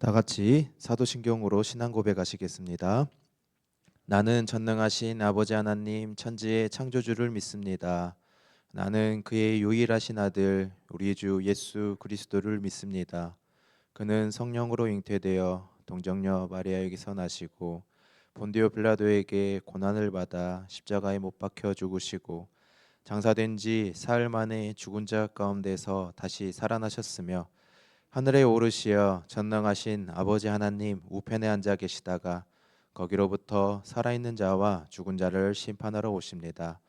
다 같이 사도신경으로 신앙 고백하시겠습니다. 나는 전능하신 아버지 하나님 천지의 창조주를 믿습니다. 나는 그의 유일하신 아들 우리 주 예수 그리스도를 믿습니다. 그는 성령으로 잉태되어 동정녀 마리아에게서 나시고 본디오 빌라도에게 고난을 받아 십자가에 못 박혀 죽으시고 장사된 지 사흘 만에 죽은 자 가운데서 다시 살아나셨으며 하늘에 오르시어 전능하신 아버지 하나님 우편에 앉아 계시다가 거기로부터 살아있는 자와 죽은 자를 심판하러 오십니다.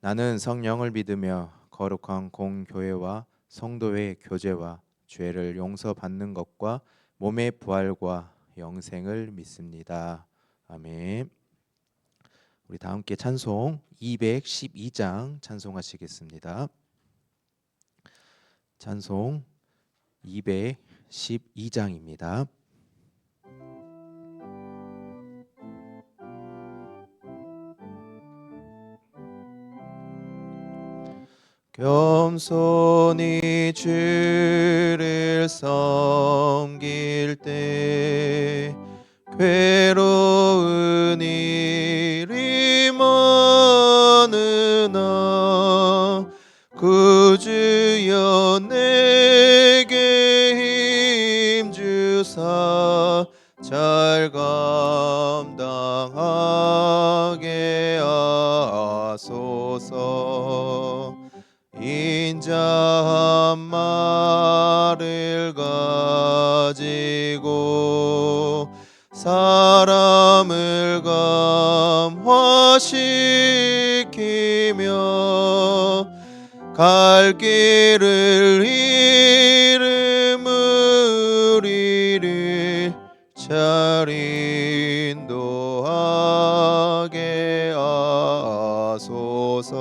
나는 성령을 믿으며 거룩한 공교회와 성도의 교제와 죄를 용서받는 것과 몸의 부활과 영생을 믿습니다. 아멘. 우리 다 함께 찬송 212장 찬송하시겠습니다. 찬송 212장입니다. 겸손히 주를 섬길 때 괴로운 일이 많으나 구주여 내게 힘주사 잘 감당하게 하소서. 인자 한 말을 가지고 사람을 감화시키며 갈 길을 잃은 무리를 잘 인도하게 하소서.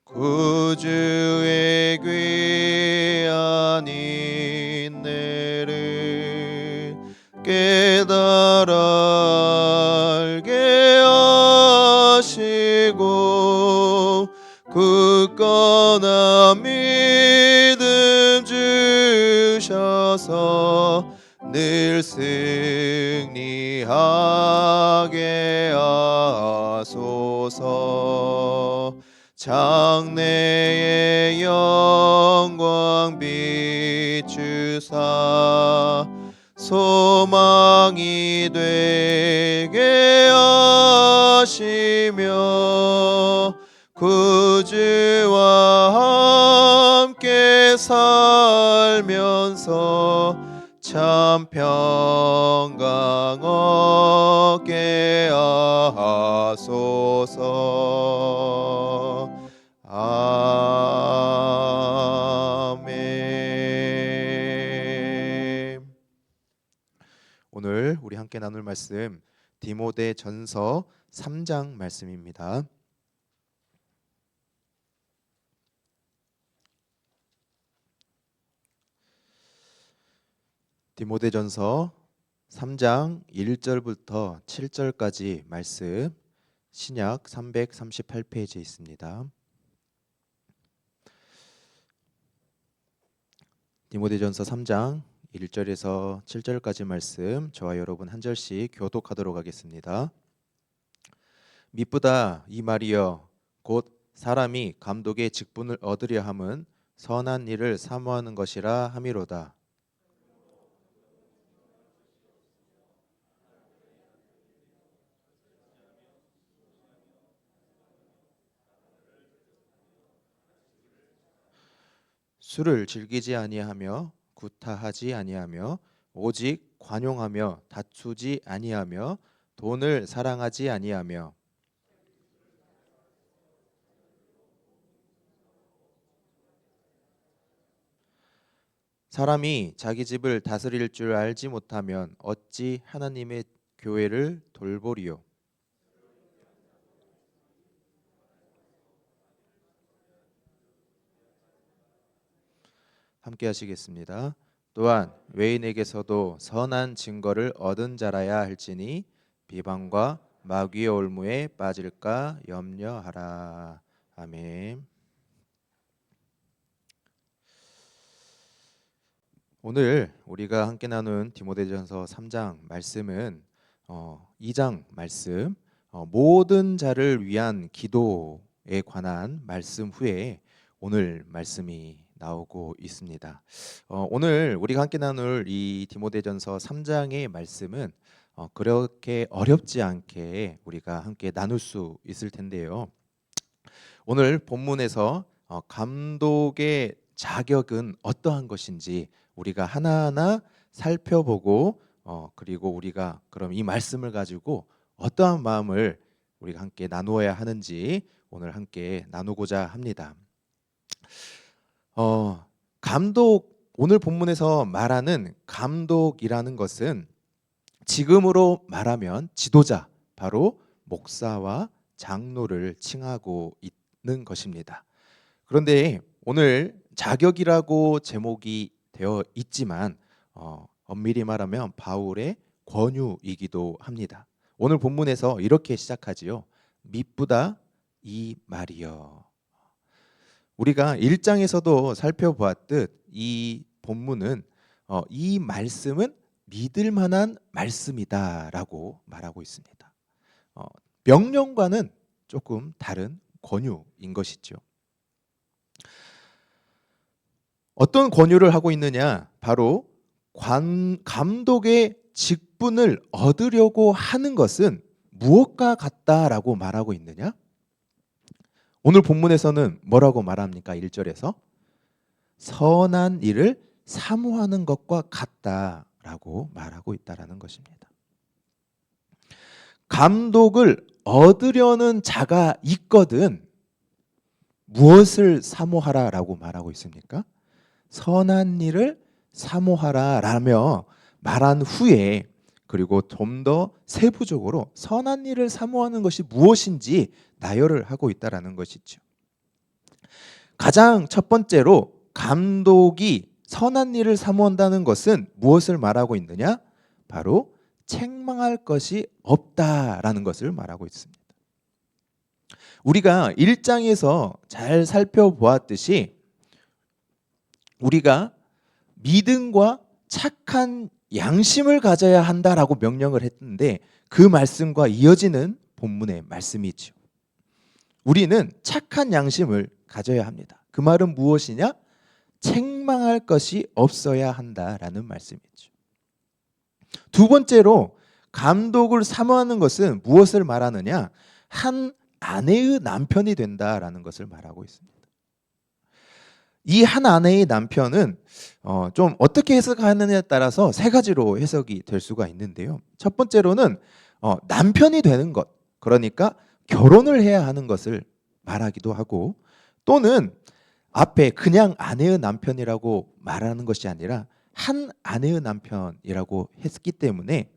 구주의 귀한 인내를 깨달아 알게 하시고 굳건한 믿음 주셔서 늘 승리하게 하소서. 장래의 영광 비추사 소망이 되게 하시며 구주와 함께 살면서 참 평강 얻게 하소서. 아멘. 오늘 우리 함께 나눌 말씀 디모데전서 3장 말씀입니다. 디모데전서 3장 1절부터 7절까지 말씀 신약 338페이지에 있습니다. 디모데전서 3장 1절에서 7절까지 말씀 저와 여러분 한 절씩 교독하도록 하겠습니다. 미쁘다 이 말이여 곧 사람이 감독의 직분을 얻으려 함은 선한 일을 사모하는 것이라 함이로다. 술을 즐기지 아니하며 구타하지 아니하며 오직 관용하며 다투지 아니하며 돈을 사랑하지 아니하며 사람이 자기 집을 다스릴 줄 알지 못하면 어찌 하나님의 교회를 돌보리요. 함께 하시겠습니다. 또한 외인에게서도 선한 증거를 얻은 자라야 할지니 비방과 마귀의 올무에 빠질까 염려하라. 아멘. 오늘 우리가 함께 나눈 디모데전서 3장 말씀은 2장 말씀 모든 자를 위한 기도에 관한 말씀 후에 오늘 말씀이 나오고 있습니다. 오늘 우리가 함께 나눌 이 디모데전서 3장의 말씀은 그렇게 어렵지 않게 우리가 함께 나눌 수 있을 텐데요. 오늘 본문에서 감독의 자격은 어떠한 것인지 우리가 하나하나 살펴보고 그리고 우리가 그럼 이 말씀을 가지고 어떠한 마음을 우리가 함께 나누어야 하는지 오늘 함께 나누고자 합니다. 감독, 오늘 본문에서 말하는 감독이라는 것은 지금으로 말하면 지도자, 바로 목사와 장로를 칭하고 있는 것입니다. 그런데 오늘 자격이라고 제목이 되어 있지만 엄밀히 말하면 바울의 권유이기도 합니다. 오늘 본문에서 이렇게 시작하지요. 미쁘다 이 말이여. 우리가 1장에서도 살펴보았듯 이 본문은 이 말씀은 믿을 만한 말씀이다라고 말하고 있습니다. 명령과는 조금 다른 권유인 것이죠. 어떤 권유를 하고 있느냐? 바로 감독의 직분을 얻으려고 하는 것은 무엇과 같다라고 말하고 있느냐? 오늘 본문에서는 뭐라고 말합니까? 1절에서 선한 일을 사모하는 것과 같다라고 말하고 있다라는 것입니다. 감독을 얻으려는 자가 있거든 무엇을 사모하라라고 말하고 있습니까? 선한 일을 사모하라라며 말한 후에 그리고 좀 더 세부적으로 선한 일을 사모하는 것이 무엇인지 나열을 하고 있다라는 것이죠. 가장 첫 번째로 감독이 선한 일을 사모한다는 것은 무엇을 말하고 있느냐? 바로 책망할 것이 없다라는 것을 말하고 있습니다. 우리가 1장에서 잘 살펴보았듯이 우리가 믿음과 착한 양심을 가져야 한다라고 명령을 했는데 그 말씀과 이어지는 본문의 말씀이죠. 우리는 착한 양심을 가져야 합니다. 그 말은 무엇이냐? 책망할 것이 없어야 한다라는 말씀이죠. 두 번째로 감독을 사모하는 것은 무엇을 말하느냐? 한 아내의 남편이 된다라는 것을 말하고 있습니다. 이 한 아내의 남편은 좀 어떻게 해석하느냐에 따라서 세 가지로 해석이 될 수가 있는데요. 첫 번째로는 남편이 되는 것, 그러니까 결혼을 해야 하는 것을 말하기도 하고, 또는 앞에 그냥 아내의 남편이라고 말하는 것이 아니라 한 아내의 남편이라고 했기 때문에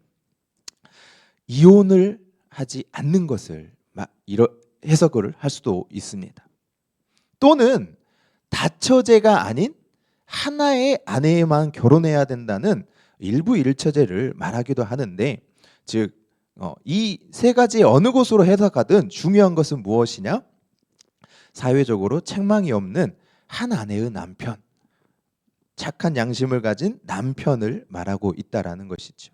이혼을 하지 않는 것을 해석을 할 수도 있습니다. 또는 다처제가 아닌 하나의 아내에만 결혼해야 된다는 일부 일처제를 말하기도 하는데, 즉 이 세 가지 어느 곳으로 해석하든 중요한 것은 무엇이냐? 사회적으로 책망이 없는 한 아내의 남편, 착한 양심을 가진 남편을 말하고 있다라는 것이죠.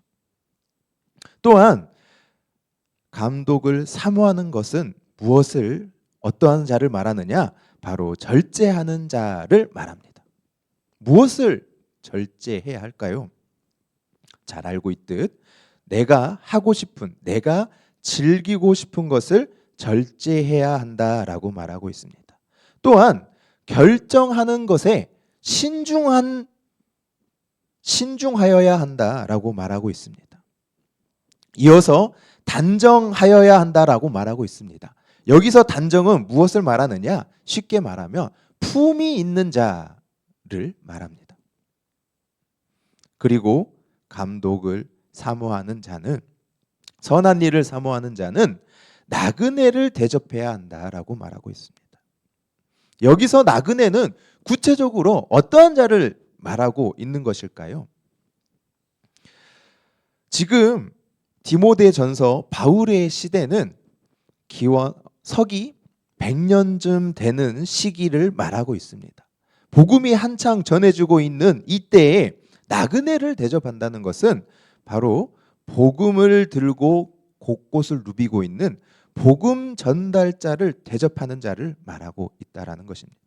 또한 감독을 사모하는 것은 무엇을 어떠한 자를 말하느냐? 바로 절제하는 자를 말합니다. 무엇을 절제해야 할까요? 잘 알고 있듯 내가 하고 싶은, 내가 즐기고 싶은 것을 절제해야 한다라고 말하고 있습니다. 또한 결정하는 것에 신중하여야 한다라고 말하고 있습니다. 이어서 단정하여야 한다라고 말하고 있습니다. 여기서 단정은 무엇을 말하느냐? 쉽게 말하면 품이 있는 자를 말합니다. 그리고 감독을 사모하는 자는, 선한 일을 사모하는 자는 나그네를 대접해야 한다라고 말하고 있습니다. 여기서 나그네는 구체적으로 어떠한 자를 말하고 있는 것일까요? 지금 디모데전서 바울의 시대는 서기 100년쯤 되는 시기를 말하고 있습니다. 복음이 한창 전해지고 있는 이때에 나그네를 대접한다는 것은 바로 복음을 들고 곳곳을 누비고 있는 복음 전달자를 대접하는 자를 말하고 있다라는 것입니다.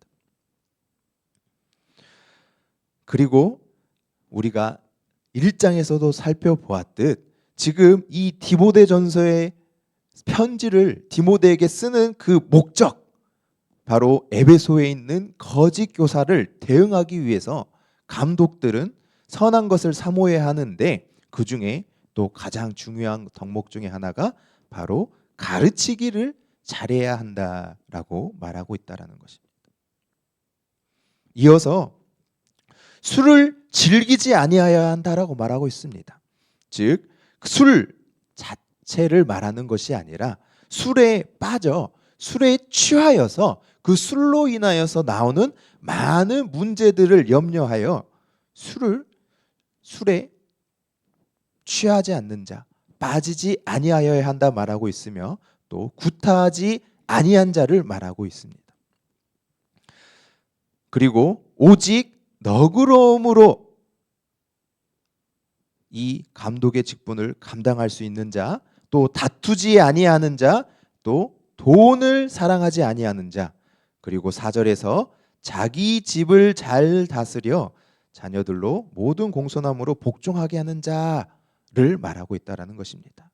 그리고 우리가 1장에서도 살펴보았듯 지금 이 디모데전서의 편지를 디모데에게 쓰는 그 목적, 바로 에베소에 있는 거짓 교사를 대응하기 위해서 감독들은 선한 것을 사모해야 하는데, 그 중에 또 가장 중요한 덕목 중에 하나가 바로 가르치기를 잘해야 한다라고 말하고 있다라는 것입니다. 이어서 술을 즐기지 아니하여야 한다라고 말하고 있습니다. 즉, 술 자체를 말하는 것이 아니라 술에 빠져 술에 취하여서 그 술로 인하여서 나오는 많은 문제들을 염려하여 술에 취하지 않는 자, 빠지지 아니하여야 한다 말하고 있으며, 또 구타하지 아니한 자를 말하고 있습니다. 그리고 오직 너그러움으로 이 감독의 직분을 감당할 수 있는 자, 또 다투지 아니하는 자, 또 돈을 사랑하지 아니하는 자, 그리고 4절에서 자기 집을 잘 다스려 자녀들로 모든 공손함으로 복종하게 하는 자를 말하고 있다라는 것입니다.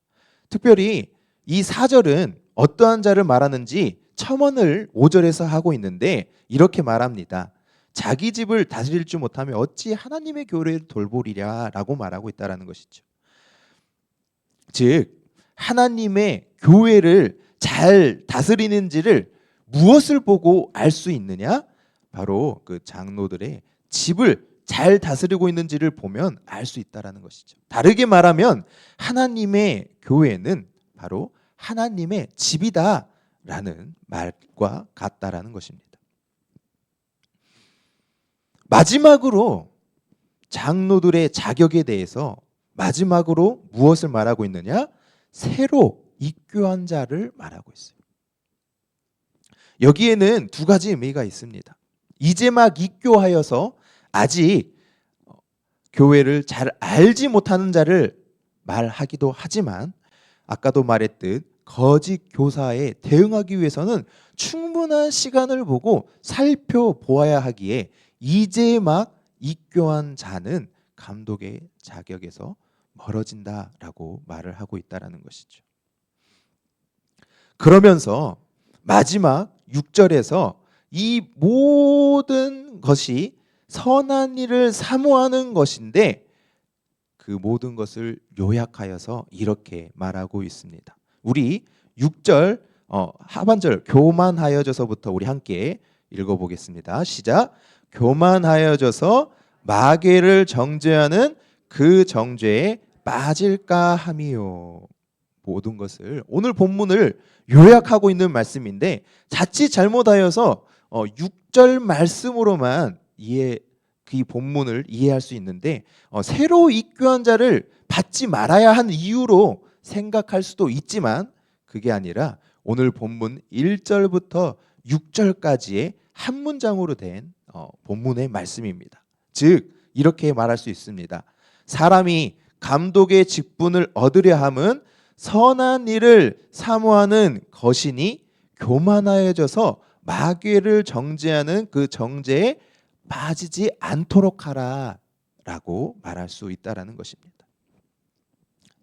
특별히 이 4절은 어떠한 자를 말하는지 첨언을 5절에서 하고 있는데 이렇게 말합니다. 자기 집을 다스릴 줄 못하면 어찌 하나님의 교회를 돌보리랴 라고 말하고 있다는 것이죠. 즉, 하나님의 교회를 잘 다스리는지를 무엇을 보고 알 수 있느냐? 바로 그 장로들의 집을 잘 다스리고 있는지를 보면 알 수 있다는 것이죠. 다르게 말하면 하나님의 교회는 바로 하나님의 집이다라는 말과 같다라는 것입니다. 마지막으로 장로들의 자격에 대해서 마지막으로 무엇을 말하고 있느냐? 새로 입교한 자를 말하고 있어요. 여기에는 두 가지 의미가 있습니다. 이제 막 입교하여서 아직 교회를 잘 알지 못하는 자를 말하기도 하지만, 아까도 말했듯 거짓 교사에 대응하기 위해서는 충분한 시간을 보고 살펴보아야 하기에 이제 막 입교한 자는 감독의 자격에서 멀어진다라고 말을 하고 있다라는 것이죠. 그러면서 마지막 6절에서 이 모든 것이 선한 일을 사모하는 것인데 그 모든 것을 요약하여서 이렇게 말하고 있습니다. 우리 6절 하반절 교만하여져서부터 우리 함께 읽어보겠습니다. 시작. 교만하여져서 마귀를 정죄하는 그 정죄에 빠질까 함이요. 모든 것을 오늘 본문을 요약하고 있는 말씀인데, 자칫 잘못하여서 6절 말씀으로만 그 본문을 이해할 수 있는데 새로 입교한 자를 받지 말아야 한 이유로 생각할 수도 있지만, 그게 아니라 오늘 본문 1절부터 6절까지의 한 문장으로 된 본문의 말씀입니다. 즉 이렇게 말할 수 있습니다. 사람이 감독의 직분을 얻으려 함은 선한 일을 사모하는 것이니 교만하여져서 마귀를 정죄하는 그 정죄에 빠지지 않도록 하라 라고 말할 수 있다라는 것입니다.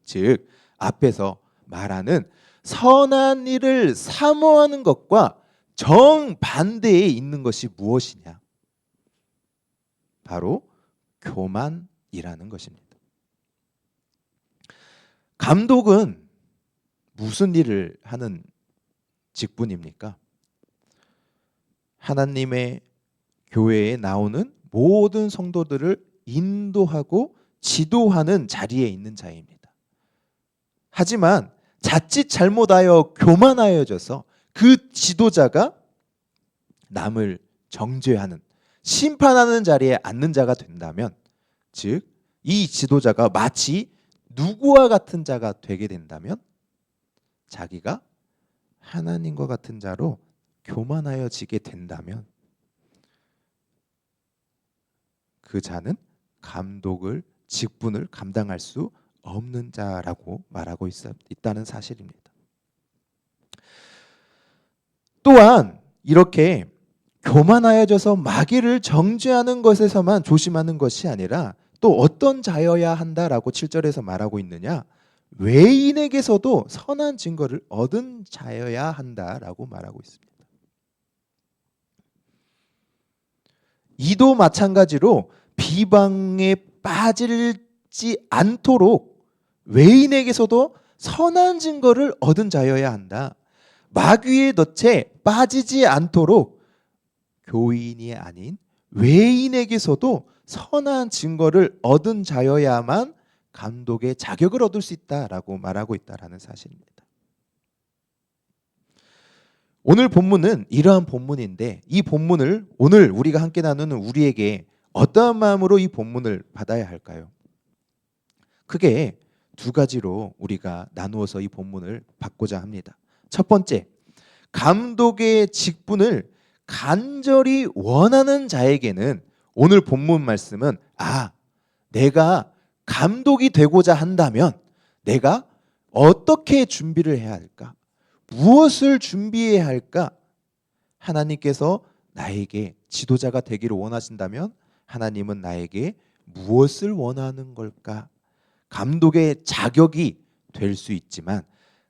즉 앞에서 말하는 선한 일을 사모하는 것과 정반대에 있는 것이 무엇이냐? 바로 교만이라는 것입니다. 감독은 무슨 일을 하는 직분입니까? 하나님의 교회에 나오는 모든 성도들을 인도하고 지도하는 자리에 있는 자입니다. 하지만 자칫 잘못하여 교만하여져서 그 지도자가 남을 정죄하는, 심판하는 자리에 앉는 자가 된다면, 즉 이 지도자가 마치 누구와 같은 자가 되게 된다면, 자기가 하나님과 같은 자로 교만하여지게 된다면 그 자는 감독을 직분을 감당할 수 없는 자라고 말하고 있다는 사실입니다. 또한 이렇게 교만하여져서 마귀를 정죄하는 것에서만 조심하는 것이 아니라 또 어떤 자여야 한다라고 7절에서 말하고 있느냐? 외인에게서도 선한 증거를 얻은 자여야 한다라고 말하고 있습니다. 이도 마찬가지로 비방에 빠지지 않도록 외인에게서도 선한 증거를 얻은 자여야 한다. 마귀의 덫에 빠지지 않도록 교인이 아닌 외인에게서도 선한 증거를 얻은 자여야만 감독의 자격을 얻을 수 있다라고 말하고 있다라는 사실입니다. 오늘 본문은 이러한 본문인데 이 본문을 오늘 우리가 함께 나누는 우리에게 어떠한 마음으로 이 본문을 받아야 할까요? 크게 두 가지로 우리가 나누어서 이 본문을 받고자 합니다. 첫 번째, 감독의 직분을 간절히 원하는 자에게는 오늘 본문 말씀은 내가 감독이 되고자 한다면 내가 어떻게 준비를 해야 할까? 무엇을 준비해야 할까? 하나님께서 나에게 지도자가 되기를 원하신다면 하나님은 나에게 무엇을 원하는 걸까? 감독의 자격이 될 수 있지만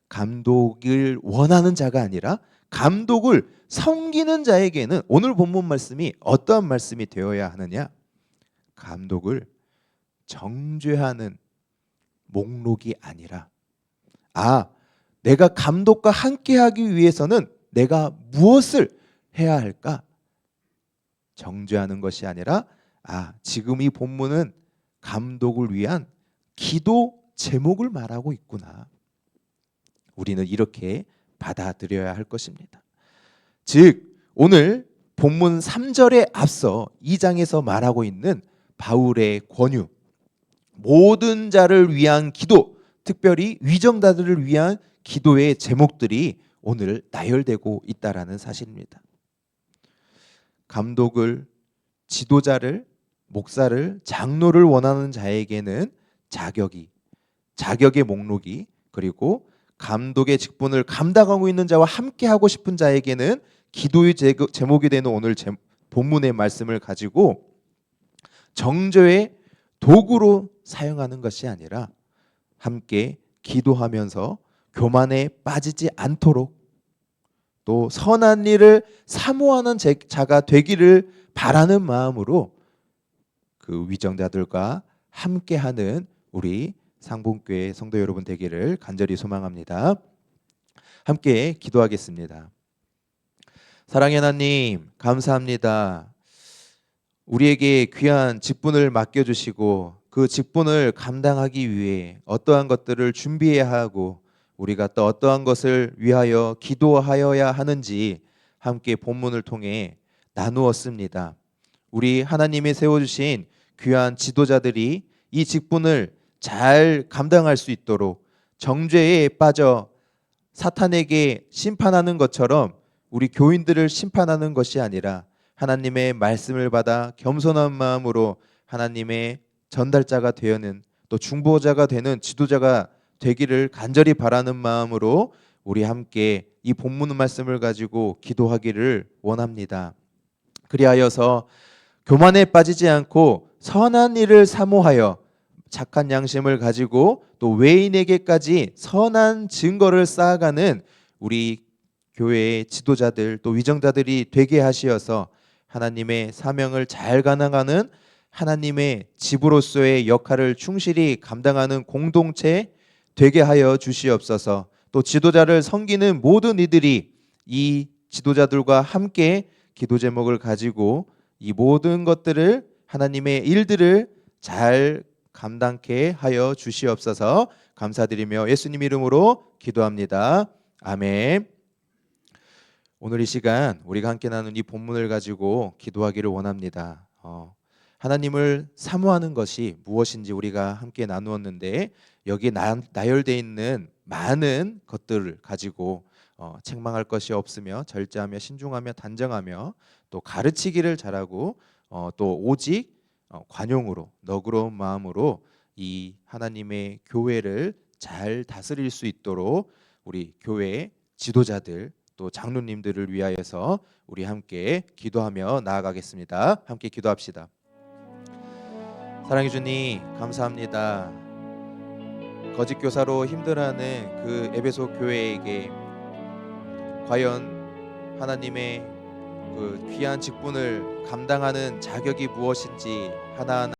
감독을 원하는 자가 아니라 감독을 섬기는 자에게는 오늘 본문 말씀이 어떠한 말씀이 되어야 하느냐? 감독을 정죄하는 목록이 아니라 내가 감독과 함께하기 위해서는 내가 무엇을 해야 할까? 정죄하는 것이 아니라 지금 이 본문은 감독을 위한 기도 제목을 말하고 있구나. 우리는 이렇게 받아들여야 할 것입니다. 즉 오늘 본문 3절에 앞서 2장에서 말하고 있는 바울의 권유, 모든 자를 위한 기도, 특별히 위정자들을 위한 기도의 제목들이 오늘 나열되고 있다라는 사실입니다. 감독을, 지도자를, 목사를, 장로를 원하는 자에게는 자격의 목록이, 그리고 감독의 직분을 감당하고 있는 자와 함께하고 싶은 자에게는 기도의 제목이 되는 오늘 본문의 말씀을 가지고 정죄의 도구로 사용하는 것이 아니라 함께 기도하면서 교만에 빠지지 않도록 또 선한 일을 사모하는 자가 되기를 바라는 마음으로 그 위정자들과 함께하는 우리 상봉교회 성도 여러분 되기를 간절히 소망합니다. 함께 기도하겠습니다. 사랑의 하나님, 감사합니다. 우리에게 귀한 직분을 맡겨주시고 그 직분을 감당하기 위해 어떠한 것들을 준비해야 하고 우리가 또 어떠한 것을 위하여 기도하여야 하는지 함께 본문을 통해 나누었습니다. 우리 하나님이 세워주신 귀한 지도자들이 이 직분을 잘 감당할 수 있도록 정죄에 빠져 사탄에게 심판하는 것처럼 우리 교인들을 심판하는 것이 아니라 하나님의 말씀을 받아 겸손한 마음으로 하나님의 전달자가 되는 또 중보자가 되는 지도자가 되기를 간절히 바라는 마음으로 우리 함께 이 본문 말씀을 가지고 기도하기를 원합니다. 그리하여서 교만에 빠지지 않고 선한 일을 사모하여 착한 양심을 가지고 또 외인에게까지 선한 증거를 쌓아가는 우리 교회의 지도자들 또 위정자들이 되게 하시어서 하나님의 사명을 잘 감당하는 하나님의 집으로서의 역할을 충실히 감당하는 공동체 되게 하여 주시옵소서. 또 지도자를 섬기는 모든 이들이 이 지도자들과 함께 기도 제목을 가지고 이 모든 것들을 하나님의 일들을 잘 감당케 하여 주시옵소서. 감사드리며 예수님 이름으로 기도합니다. 아멘. 오늘 이 시간 우리가 함께 나눈 이 본문을 가지고 기도하기를 원합니다. 하나님을 사모하는 것이 무엇인지 우리가 함께 나누었는데 여기에 나열되어 있는 많은 것들을 가지고 책망할 것이 없으며 절제하며 신중하며 단정하며 또 가르치기를 잘하고 또 오직 관용으로 너그러운 마음으로 이 하나님의 교회를 잘 다스릴 수 있도록 우리 교회 지도자들 또 장로님들을 위하여서 우리 함께 기도하며 나아가겠습니다. 함께 기도합시다. 사랑해 주님 감사합니다. 거짓 교사로 힘들어하는 그 에베소 교회에게 과연 하나님의 그 귀한 직분을 감당하는 자격이 무엇인지 하나하나